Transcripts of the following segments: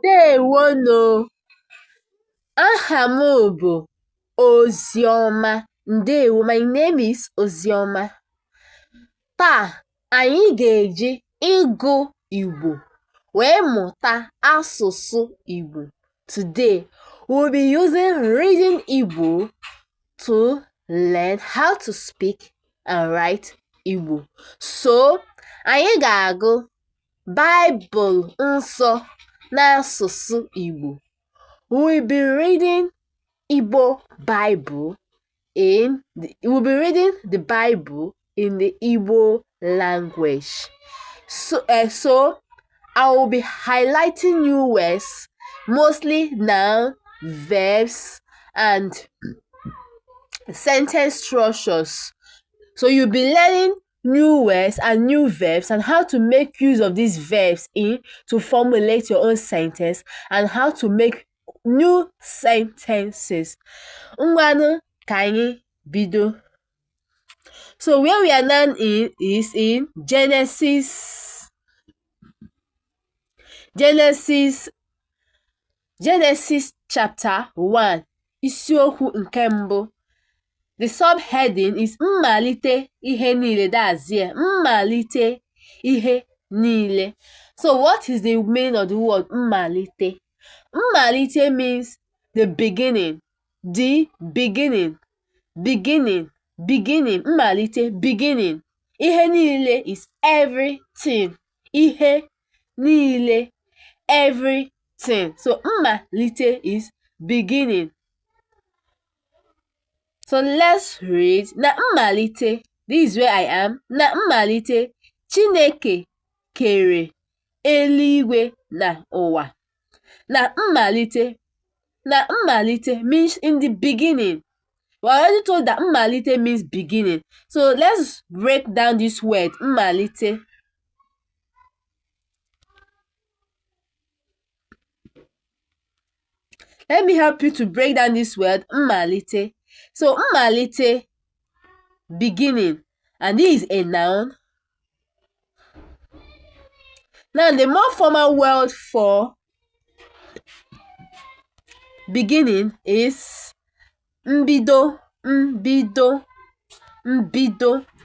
Ndewonu. Aha m bụ Oziọma. Ndewo, my name is Oziọma. Taa, anyị ga-eji ịgụ Igbo wee mụta asụsụ Igbo. Today, we'll be using reading Igbo to learn how to speak and write Igbo. So, anyị ga-agụ Baịbụl nsọ n'asụsụ Igbo. We'll be reading Igbo Bible we'll be reading the Bible in the Igbo language. So I will be highlighting new words, mostly noun, verbs, and sentence structures. So you'll be learning new words and new verbs and how to make use of these verbs to formulate your own sentence and how to make new sentences. Ngwanụ ka anyị bido. So where we are now is in Genesis chapter 1. Isiokwu nke mbụ. The subheading is mmalite ihe niile. That's here. Mmalite ihe niile. So what is the meaning of the word mmalite? Mmalite means the beginning. The beginning. Mmalite, beginning. Ihe niile is everything. Ihe niile, everything. So mmalite is beginning. So let's read. Na mmalite, this is where I am. Na mmalite, Chineke kere eluigwe na ụwa. Na mmalite means in the beginning. We already told that mmalite means beginning. So let's break down this word, mmalite. Let me help you to break down this word, mmalite. So mmalite, beginning, and this is a noun. Now the more formal word for beginning is mbido.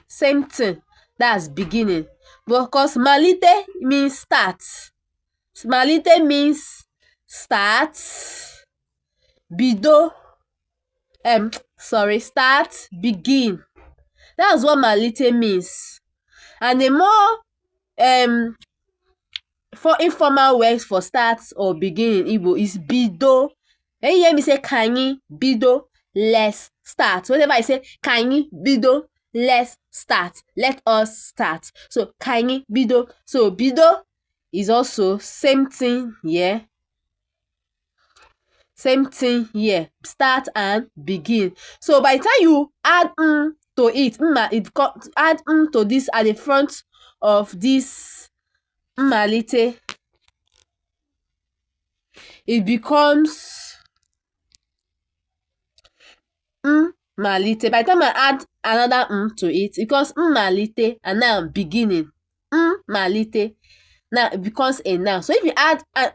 Same thing. That's beginning. Because malite means start. Malite means start. Bido. Start, begin. That's what malite means. And the more for informal words for start or begin in Igbo is bido. When you hear me say kanyi bido, let's start. Whenever I say kanyi bido, let's start. Let us start. So kanyi bido. So bido is also same thing here. Same thing here. Start and begin. So by the time you add to it, add to this at the front of this mmalite, it becomes mmalite. By the time I add another to it, it becomes mmalite, and now beginning. Mmalite. Now it becomes a noun. So if you add an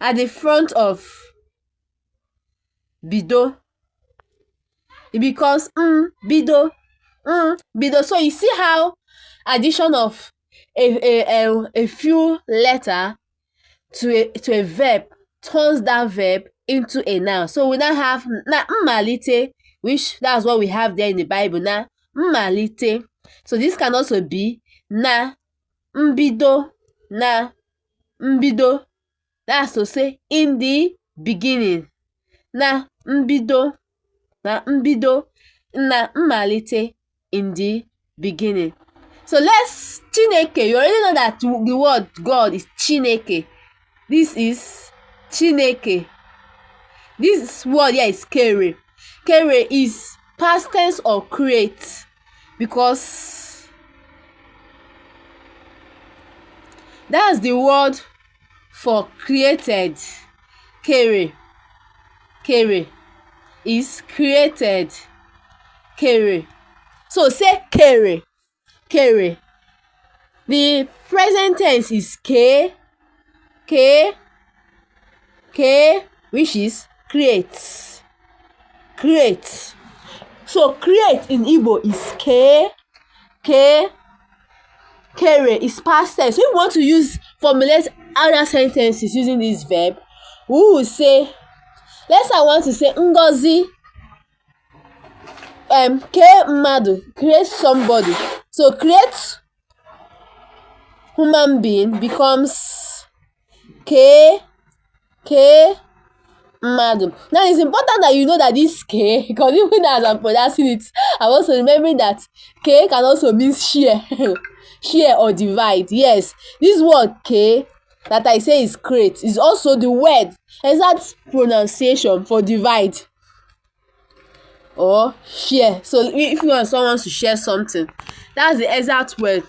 at the front of bido, it becomes bido. So you see how addition of a few letter to a verb turns that verb into a noun. So we now have na mmalite, which that's what we have there in the Bible. Na mmalite. So this can also be na mbido. That's to say in the beginning. Na mbido. Na mmalite, in the beginning. So let's Chineke. You already know that the word God is Chineke. This is Chineke. This word here is kere. Kere is past tense or create, because that's the word for created. Kere is created. Kere. So say kere. kere. The present tense is ke, which is create. Create. So create in Igbo is ke, kere is past tense. So if we want to formulate other sentences using this verb, we will say, let's say I want to say Ngozi ke mmadụ, create somebody. So create human being becomes ke mmadụ. Now it's important that you know that this ke, because even as I'm pronouncing it, I'm also remembering that ke can also mean share share or divide. Yes, this word ke that I say is create is also the word, exact pronunciation for divide or share. So if you want someone to share something, that's the exact word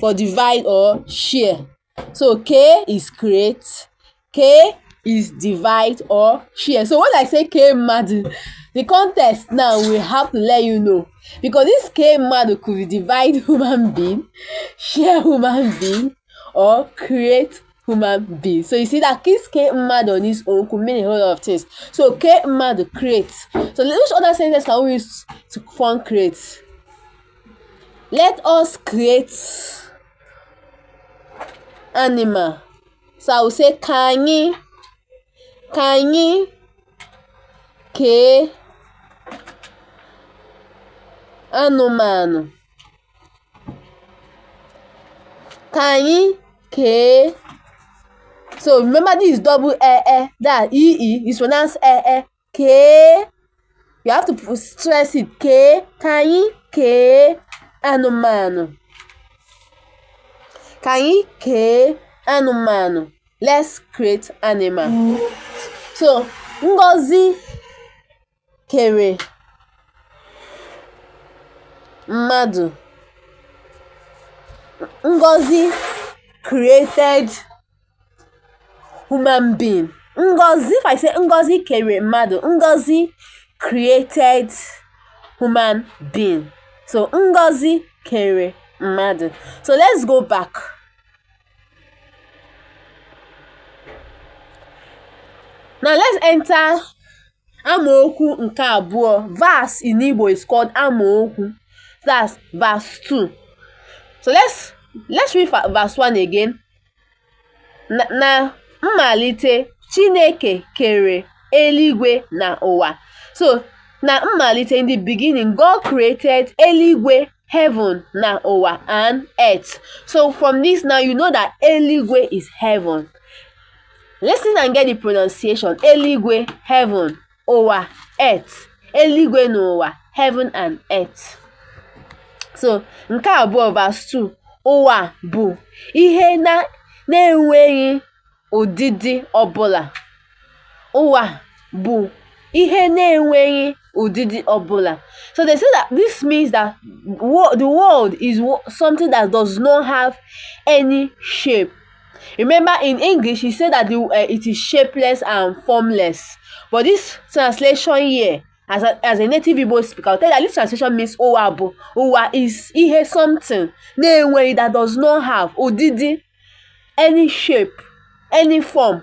for divide or share. So k is create, k is divide or share. So when I say k mmadụ, the context now we have to let you know, because this k mmadụ could divide human being, share human being, or create human being. So you see that this k mmadụ on its own could mean a whole lot of things. So k mmadụ create. So which other sentence can we use to form create? Let us create animal. So I will say ka anyị kee anụmanụ. Ka anyị kee. So remember, this is double that is pronounced kee. You have to stress it, kee. Ka anyị kee anụmanụ. Ka anyị kee anụmanụ. Let's create animal. So Ngozi kere mmadụ. Ngozi created human being. Ngozi, if I say Ngozi kere mmadụ, Ngozi created human being. So Ngozi kere mmadụ. So let's go back. Now let's enter amaokwu nke abụọ. Verse in Igbo is called amaokwu. That's verse 2. So let's read verse 1 again. Na mmalite Chineke kere eluigwe na ụwa. So na mmalite, in the beginning, God created eluigwe, heaven na ụwa, and earth. So from this now you know that eluigwe is heaven. Listen and get the pronunciation. Eluigwe, heaven, ụwa, earth. Eluigwe na ụwa, heaven and earth. So nke abụọ, verse 2. Ụwa bụ ihe na-enweghị ụdịdị ọbụla. Ụwa bụ ihe na-enweghị ụdịdị ọbụla. So they say that this means that the world is something that does not have any shape. Remember, in English, he said that it is shapeless and formless. But this translation here, as a native Igbo speaker, I'll tell you that this translation means ụwa bụ. Ụwa is ihe something na-enweghị, that does not have ụdịdị, any shape, any form.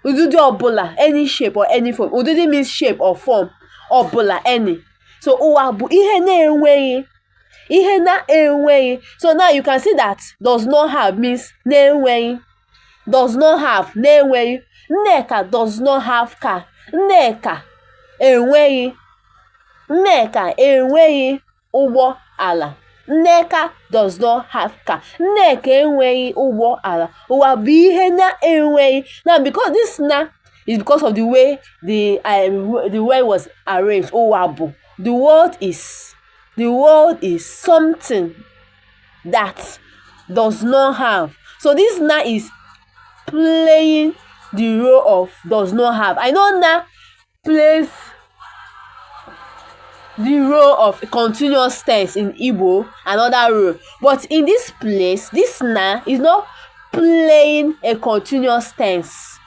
Ụdịdị ọbụla, any shape or any form. Ụdịdị means shape or form. Ọbụla, any. So ụwa bụ ihe na-enweghị. Ihe na-enweghị. So now you can see that does not have means na-enweghị. Does not have, na-enweghị. Nneka does not have car. Nneka enweghị. Nneka enweghị ụgbọ ala. Nneka does not have car. Nneka enweghị ụgbọ ala. Ụwa bụ ihe na-enweghị. Now because this na is because of the way the way was arranged. Ụwa bụ. The world is something that does not have. So this na is playing the role of does not have. I know na plays the role of continuous tense in Igbo, another role. But in this place, this na is not playing a continuous tense.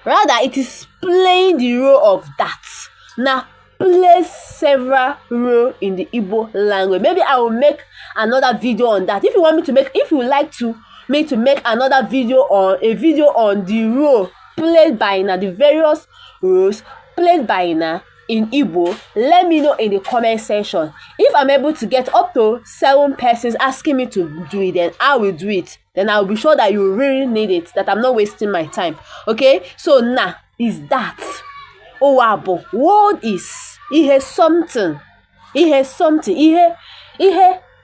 Rather, it is playing the role of that. Now, plays several roles in the Igbo language. Maybe I will make another video on that. If you would like to make another video on the role played by Ina, the various roles played by Ina in Igbo, let me know in the comment section. If I'm able to get up to 7 persons asking me to do it, then I will do it. Then I'll be sure that you really need it, that I'm not wasting my time. Okay, so now is that Owabo. Word is ihe something. Ihe something. Ihe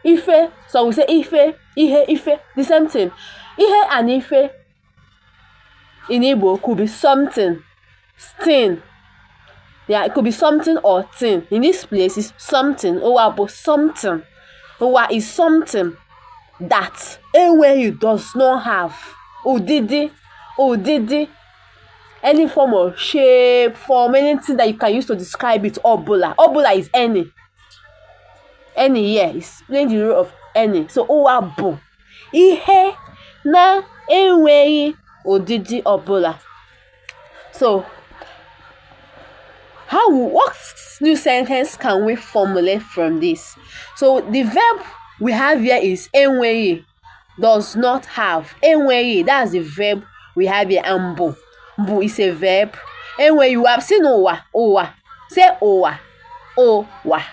ife. So we say ife, ife, the same thing. Ihe and ife in Igbo could be something, thing. Yeah, it could be something or thing. In this place is something. Owabo, something. Owa is something that anywhere does not have. Odidi. Any form of shape, form, anything that you can use to describe it. Obula. Obula is any. Any here is playing the role of any. So owabo. Ihe na enweghị odidi obula. So what new sentence can we formulate from this? So the verb we have here is enweghị, does not have. Enweghị, that's the verb we have here. And bu. Bu is a verb. Enweghị, you have seen owa. Say owa. Owa.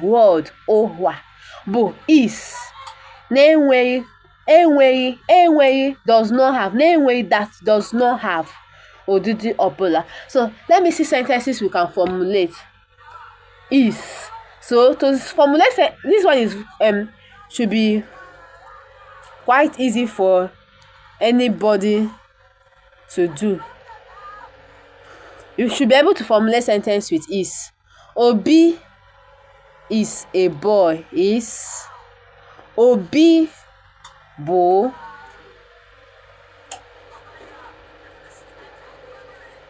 Word. Owa. Bu is. Enweghị does not have. Enweghị that does not have odidi obula. So let me see sentences we can formulate. Is. So to formulate this one is should be quite easy for anybody to do. You should be able to formulate sentence with is. Obi is a boy. Is. Obi bo.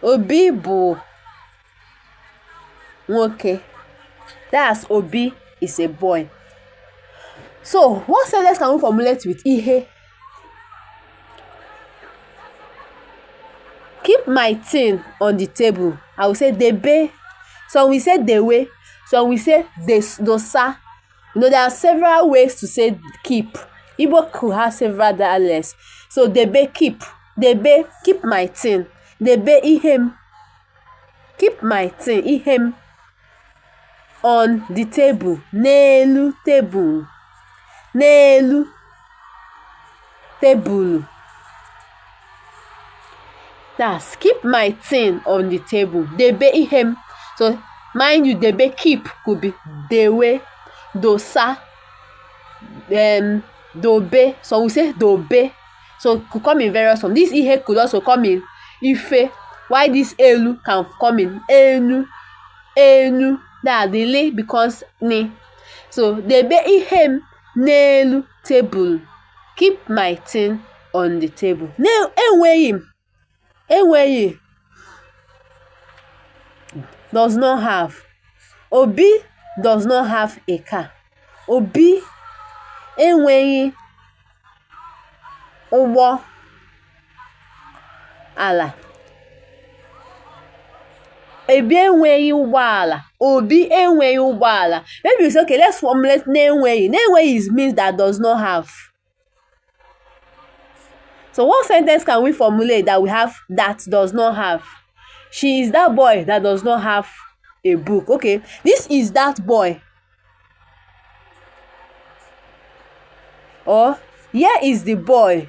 Obi bo nwoke. That's Obi is a boy. So what sentence can we formulate with ihe? Keep my thing on the table. I will say debe. So we say dewe. So we say dosa. You know, there are several ways to say keep. Igbo could have several dialects. So debe, keep. Debe, keep my thing. Debe ihem. Keep my thing. Ihem. On the table. N'elu table. N'elu table. That's keep my thing on the table. Debe ihem. So mind you, debe keep could be dewe, dosa, dobe. So we say dobe. So it could come in various forms. This ihe could also come in ife. Why this elu can come in enu. That the li becomes ni. So debe ihem n'elu table. Keep my thing on the table. Enweghị does not have. Obi does not have a car. Obi enweghị ụgbọ ala. Obi enweghị ụgbọ ala. Obi enweghị ụgbọ ala. Maybe you say, okay, let's formulate n'enweghị. N'enweghị means that does not have. So what sentence can we formulate that we have that does not have? She is that boy that does not have a book. Okay, this is that boy. Or here is the boy.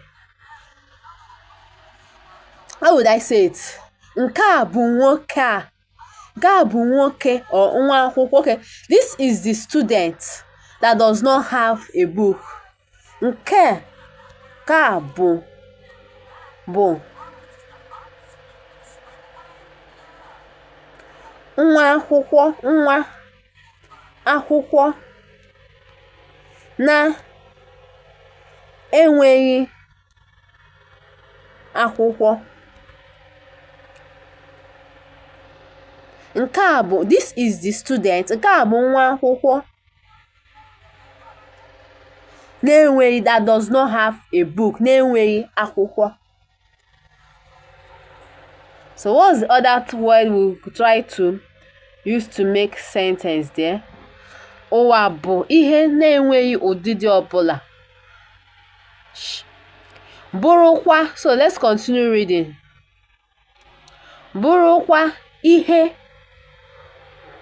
How would I say it? Nke a bụ nwoke a. Nke a bụ nwoke or nwa akwụkwọ. Okay, this is the student that does not have a book. Nke a bụ nwa akwụkwọ na enweghị akwụkwọ. Nke a bụ, this is the student. Nke a bụ nwa akwụkwọ na-enweghị, that does not have a book. Na-enweghị akwụkwọ. So what's the other word we could try to used to make sentence there. Ụwa bụ ihe na-enweghị ụdịdị ọbụla. Bụrụkwa, so let's continue reading. Bụrụkwa ihe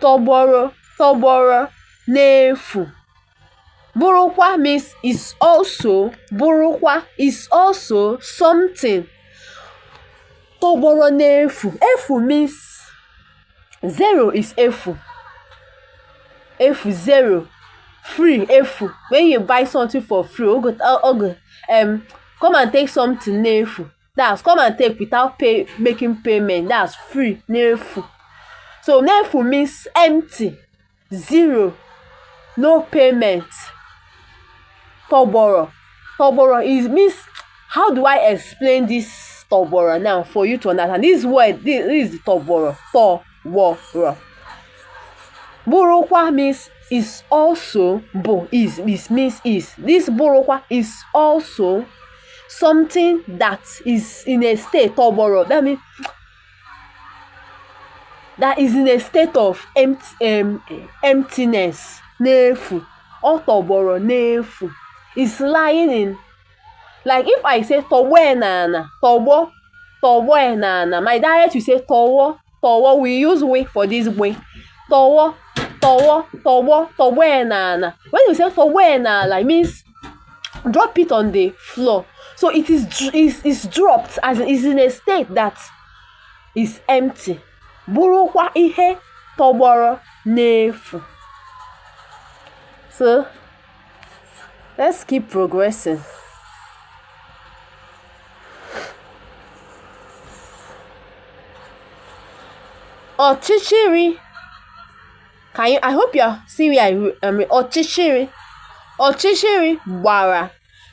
tọgbọrọ n'efu. Bụrụkwa means is also, bụrụkwa is also something tọgbọrọ n'efu. Efu means zero is efu. Efu, zero. Free, efu. When you buy something for free, come and take something n'efu. That's come and take without making payment. That's free, n'efu. So n'efu means empty, zero, no payment. Tọgbọrọ. Tọgbọrọ means, how do I explain this tọgbọrọ now for you to understand? This word, this is the tọgbọrọ. Tọgbọrọ. Bụrụkwa means is also, means is. This bụrụkwa is also something that is in a state tọgbọrọ. That means that is in a state of emptiness. N'efu. Or tọgbọrọ n'efu. It's lying in. Like if I say tọgbọ enana, tọgbọ enana. My dialect will say tọwọ. We use we for this way. Tọwọ enana. When you say tọgbọ enana, it means drop it on the floor. So it is dropped, as it is in a state that is empty. Bụrụkwa ihe tọgbọrọ n'efu. So let's keep progressing. Ọchịchịrị. I hope you see where I am. Ọchịchịrị. Ọchịchịrị gbara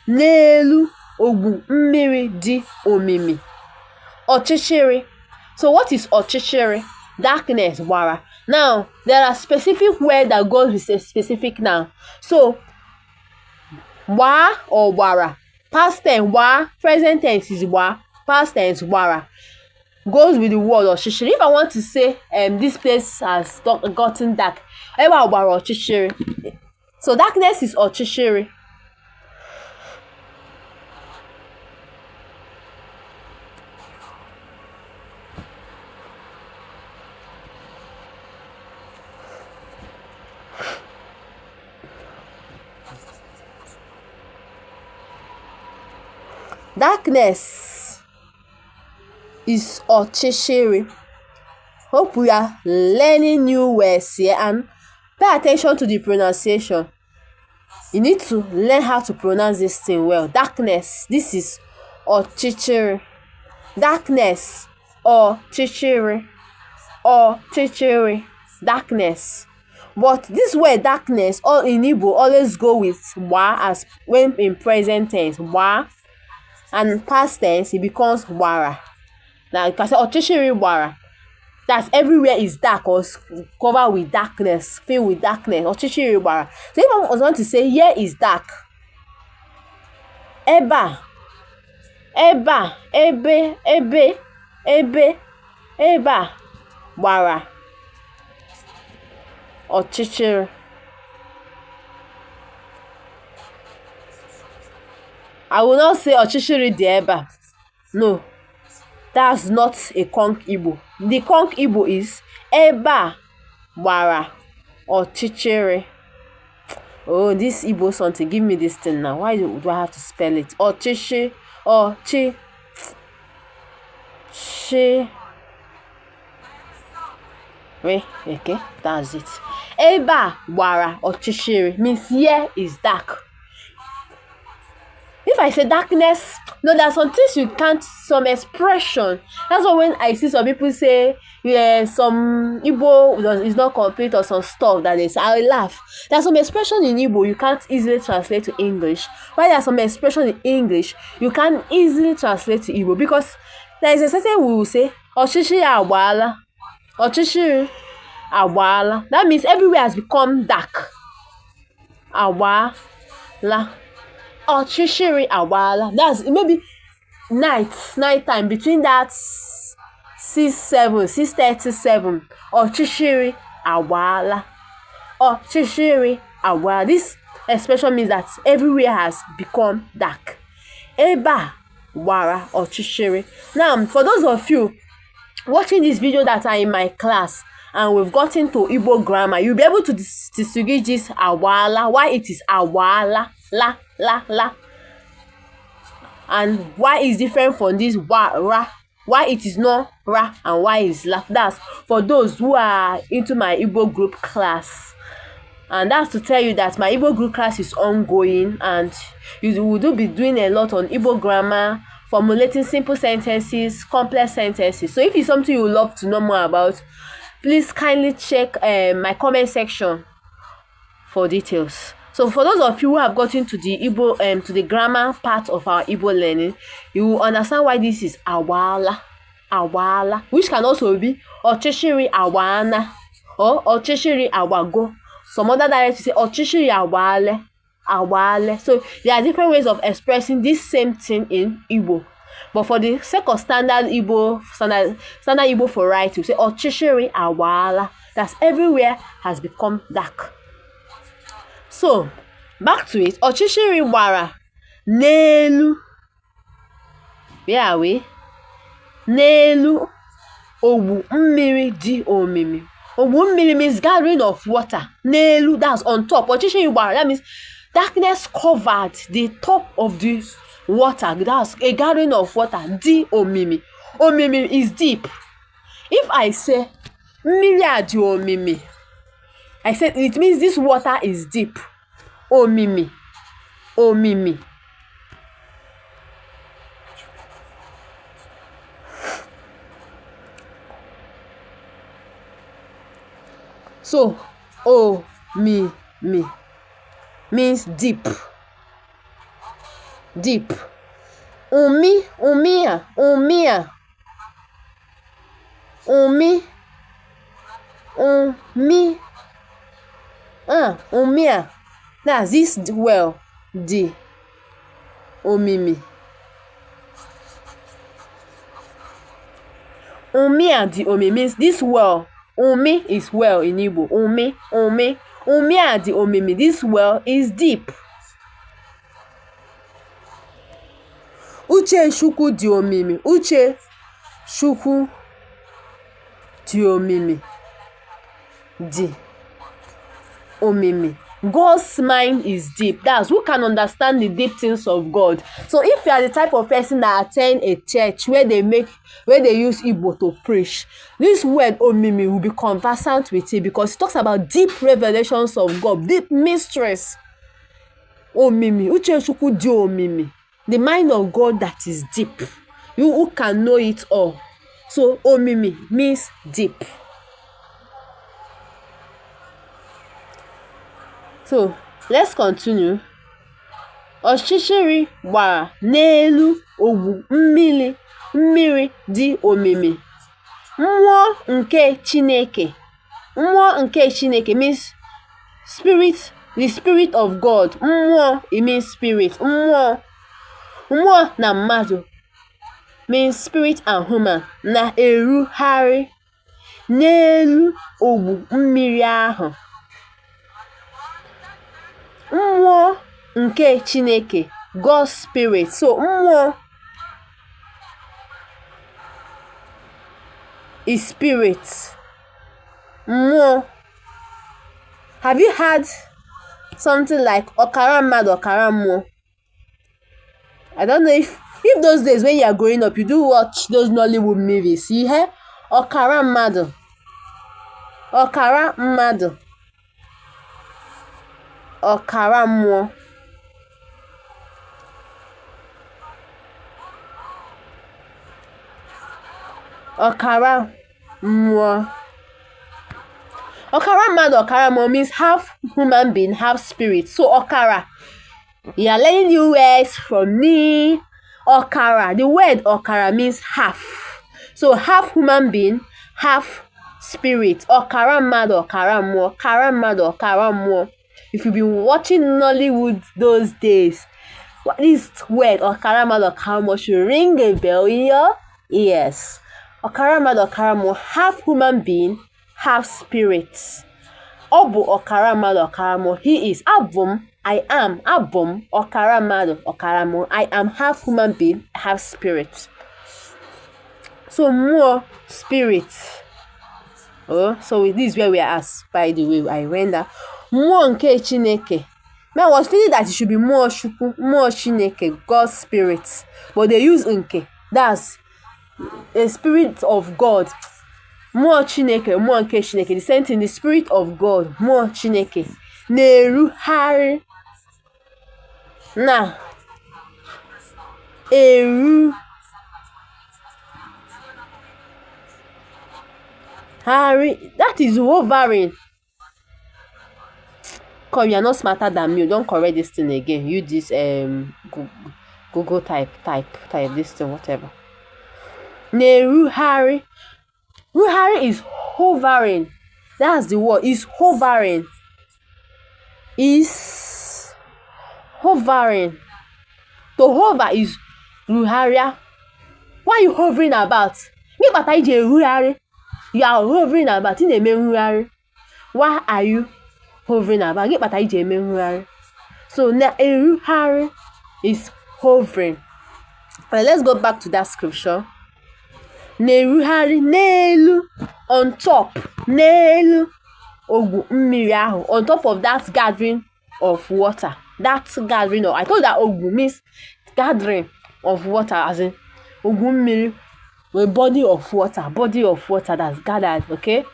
n'elu ogbu mmiri dị omimi. Ọchịchịrị. So what is ọchịchịrị? Darkness, gbara. Now, there are specific words that goes with a specific noun. So, gbaa or gbara. Past tense, gbaa. Present tense is gbaa. Past tense, gbara. Goes with the word ọchịchịrị. If I want to say this place has gotten dark, ebe a gbara ọchịchịrị. So darkness is ọchịchịrị. Darkness is ọchịchịrị. Hope we are learning new words here, and pay attention to the pronunciation. You need to learn how to pronounce this thing well. Darkness, this is ọchịchịrị. Darkness, ọchịchịrị. Ọchịchịrị. Darkness. But this word darkness, all in Igbo, always go with wa, as when in present tense, wa. And past tense, it becomes wara. Now you can say ọchịchịrị gbara. That's everywhere is dark or covered with darkness, filled with darkness. Ọchịchịrị gbara. So if I want to say here is dark, ebe a gbara ọchịchịrị. I will not say ọchịchịrị dị ebe a. No, that's not a conch Igbo. The conch Igbo is ebe a gbara ọchịchịrị. Oh, this Igbo something. Give me this thing now. Why do I have to spell it? Ọchịchị, Wait, okay, that's it. Ebe a gbara ọchịchịrị means here is dark. If I say darkness, no, there are some things you can't, some expression. That's why when I see some people say, yeah, some Igbo is not complete or some stuff that they say, I laugh. There are some expression in Igbo you can't easily translate to English. While there are some expression in English you can easily translate to Igbo, because there is a certain we will say, ọchịchịrị agbaala. Ọchịchịrị agbaala. That means everywhere has become dark. Agbaala. Ọchịchịrị agbaala. That's maybe night time, between that 6:37. Ọchịchịrị awala. Ọchịchịrị awala. This expression means that everywhere has become dark. Ebe a wara ọchịchịrị. Now, for those of you watching this video that are in my class and we've gotten to Igbo grammar, you'll be able to distinguish this awala, why it is awala, la, and why it's different from this ra, why it is not ra, and why it's la. That's for those who are into my Igbo group class. And that's to tell you that my Igbo group class is ongoing, and you will be doing a lot on Igbo grammar, formulating simple sentences, complex sentences. So if it's something you love to know more about, please kindly check my comment section for details. So for those of you who have gotten to the Igbo to the grammar part of our Igbo learning, you will understand why this is awala, which can also be ọchịchịrị awana or ọchịchịrị awago. Some other dialects say ọchịchịrị awale. So there are different ways of expressing this same thing in Igbo. But for the sake of standard Igbo variety, we say ọchịchịrị awala. That's everywhere has become dark. So back to it. Ọchịchịrị gbara n'elu. Where we? N'elu ogbu mmiri dị omimi. Ogbu mmiri means gathering of water. N'elu, that's on top. Ọchịchịrị gbara, that means darkness covered the top of the water. That's a gathering of water. Dị omimi. Omimi is deep. If I say mmiri a dị omimi, I said it means this water is deep. Omimi. So, omimi means deep. Umia. Umia. That's this well, the omimi. Umia the omimi means this well. Umi is well in Igbo. Umia the omimi. This well is deep. Uche Chukwu dị omimi. Uche Chukwu dị omimi. Dị omimi. God's mind is deep. That's who can understand the deep things of God. So if you are the type of person that attend a church where they use Igbo to preach, this word omimi will be conversant with it, because it talks about deep revelations of God, deep mysteries. Omimi. Uche Chukwu dị omimi. The mind of God that is deep. You who can know it all. So omimi means deep. So let's continue. Ọchịchịrị gbara n'elu ogbu mmiri dị omimi. Mmụọ nke Chineke. Mmụọ nke Chineke means spirit, the spirit of God. Mmụọ, it means spirit. Mmụọ na mmadụ means spirit and human. Na-erugharị n'elu ogbu mmiri ahụ. Mmụọ nke Chineke, God's spirit. So mmụọ is spirit. Mmụọ. Have you heard something like ọkara mmadụ, ọkara mmụọ? I don't know if those days when you are growing up, you do watch those Nollywood movies. You hear ọkara mmadụ, ọkara mmụọ. Ọkara mmụọ. Ọkara mmụọ. Ọkara mmadụ, ọkara mmụọ means half human being, half spirit. So ọkara. You are learning new words from me. Ọkara. The word ọkara means half. So half human being, half spirit. Ọkara mmadụ, ọkara mmụọ. Ọkara mmadụ, ọkara mmụọ. If you've been watching Nollywood those days, this word ọkara mmadụ, ọkara mmụọ should ring a bell in your ears. Ọkara mmadụ, ọkara mmụọ, half human being, half spirit. Obu ọkara mmadụ ọkara mmụọ. He is abum. I am abum ọkara mmadụ ọkara mmụọ. I am half human being, half spirit. So more spirit. Oh, so this is where we are at. By the way, I render more nke Chineke. Now I was feeling that it should be more Chukwu, more Chineke, God's spirit, but they use nke. That's a spirit of God. More Chineke, more nke Chineke. The same thing, the spirit of God, more Chineke. Na-erugharị na Harry, that is hovering. Come, you're not smarter than me. Don't correct this thing again. You this Google type this thing, whatever. Ruhari. Ruhari is hovering. That's the word. Is hovering. Is hovering. To hover is ruharia. What are you hovering about? You are hovering about in a memory. Why are you hovering about? So now ruhari is hovering. But let's go back to that scripture. Neruhari nelu on top. Nelu ogu mmiri ahụ, on top of that gathering of water. That gathering of, I told that ogu means gathering of water, as in ogu mmiri, a body of water that's gathered. Okay,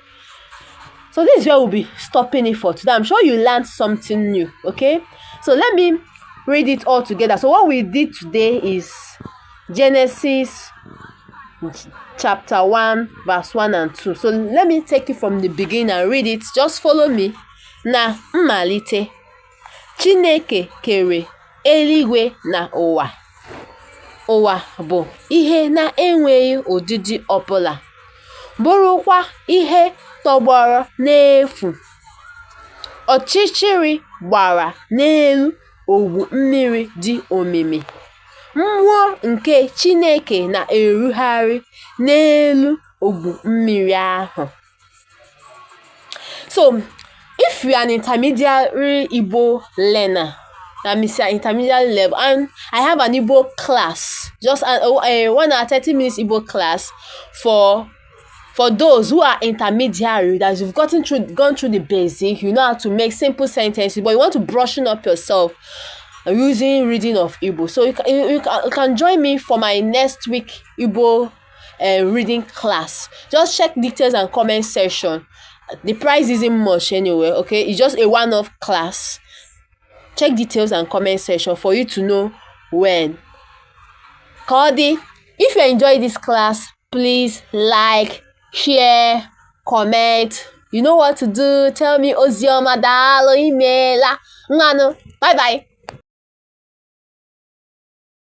so this is where we'll be stopping it for today. I'm sure you learned something new. Okay, so let me read it all together. So what we did today is Genesis chapter 1 verse 1 and 2. So let me take it from the beginning and read it. Just follow me. Na mmalite, Chineke kere eluigwe na ụwa. Ụwa bụ ihe na-enweghị ụdịdị ọbụla, bụrụkwa ihe tọgbọrọ n'efu. Ọchịchịrị gbara n'elu ogbu mmiri dị omimi. Mmụọ nke Chineke na-erugharị n'elu ogbu mmiri ahụ. So, if you are an intermediary Igbo learner, that means you are intermediate level, and I have an Igbo class, just a 1 hour 30 minutes Igbo class for those who are intermediary, that you've gone through the basic, you know how to make simple sentences, but you want to brushing up yourself using reading of Igbo. So you can join me for my next week Igbo reading class. Just check details and comment section. The price isn't much anyway, okay? It's just a one-off class. Check details and comment section for you to know when. Cody, if you enjoy this class, please like, share, comment. You know what to do. Tell me Ozioma dalo imela. Ngano. Bye bye.